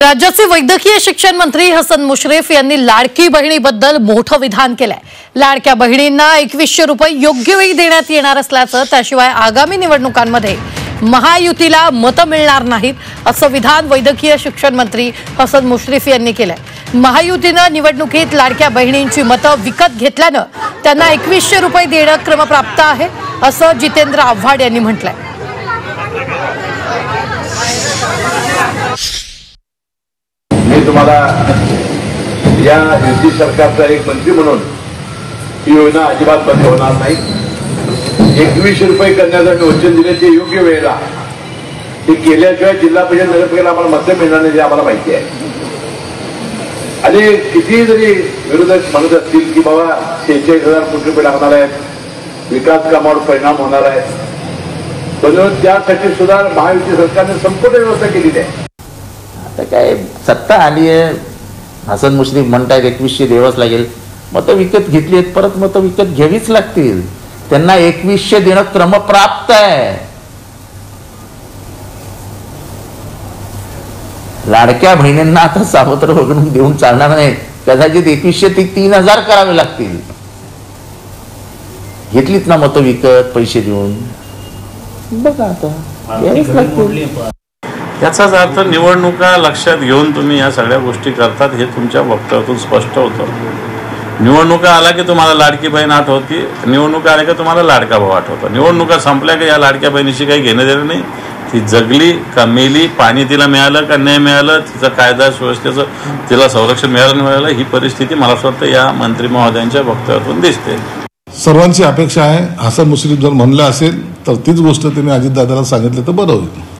राज्याचे वैद्यकीय शिक्षण मंत्री हसन मुश्रीफ यांनी लाडकी बहिणीबद्दल मोठं विधान केलंय। लाडक्या बहिणींना 2100 रुपये योग्य वेळी देण्यात येणार असल्याचं, त्याशिवाय आगामी निवडणुकांमध्ये महायुतीला मतं मिळणार नाहीत असं विधान वैद्यकीय शिक्षण मंत्री हसन मुश्रीफ यांनी केलंय। महायुतीनं निवडणुकीत लाडक्या बहिणींची मतं विकत घेतल्यानं त्यांना 2100 रुपये देणं क्रमप्राप्त आहे असं जितेंद्र आव्हाड यांनी म्हटलंय। मी तुम्हाला या युती सरकारचा एक मंत्री म्हणून ही योजना अजिबात बंद होणार नाही। 2100 रुपये करण्यासाठी वचन दिले ते योग्य वेळेला ते केल्याशिवाय जिल्हा परिषद नगरपालिकेला आम्हाला मतं मिळणार नाही हे आम्हाला माहिती आहे। आणि किती जरी विरोधक म्हणत असतील की बाबा 46,000 कोटी रुपये लागणार आहेत, विकास कामावर परिणाम होणार आहे, पण त्यासाठी सुद्धा महायुती सरकारने संपूर्ण व्यवस्था केलेली आहे। आता काय सत्ता आली आहे, हसन मुश्रीफ म्हणतायत 2100 द्यावंच लागेल, मतं विकत घेतली आहेत, परत मतं विकत घ्यावीच लागतील। त्यांना 2100 देणं क्रमप्राप्त आहे। लाडक्या बहिणींना आता सावत्र वगळून देऊन चालणार नाही, कदाचित 2100 ते 3000 करावे लागतील। घेतलीत ना मतं विकत पैसे देऊन, बघा आता घ्यावीच लागतील। याचाच अर्थ निवडणुका लक्षात घेऊन तुम्ही या सगळ्या गोष्टी करतात हे तुमच्या वक्तव्यातून स्पष्ट होतं। निवडणुका आला की तुम्हाला लाडकी बहीण आठवती, निवडणुका आल्या की तुम्हाला लाडका भाऊ आठवतो। निवडणुका संपल्या की या लाडक्या बहिणीशी काही घेणं देणं नाही, ती जगली का मेली, पाणी तिला मिळालं का नाही मिळालं, तिचा कायदा सुव्यवस्थेचं तिला संरक्षण मिळालं नाही मिळालं, ही परिस्थिती मला असं वाटतं या मंत्री महोदयांच्या वक्तव्यातून दिसते। सर्वांची अपेक्षा आहे हसन मुश्रीफ जर म्हणलं असेल तर तीच गोष्ट त्यांनी अजितदादाला सांगितलं तर बरं होईल।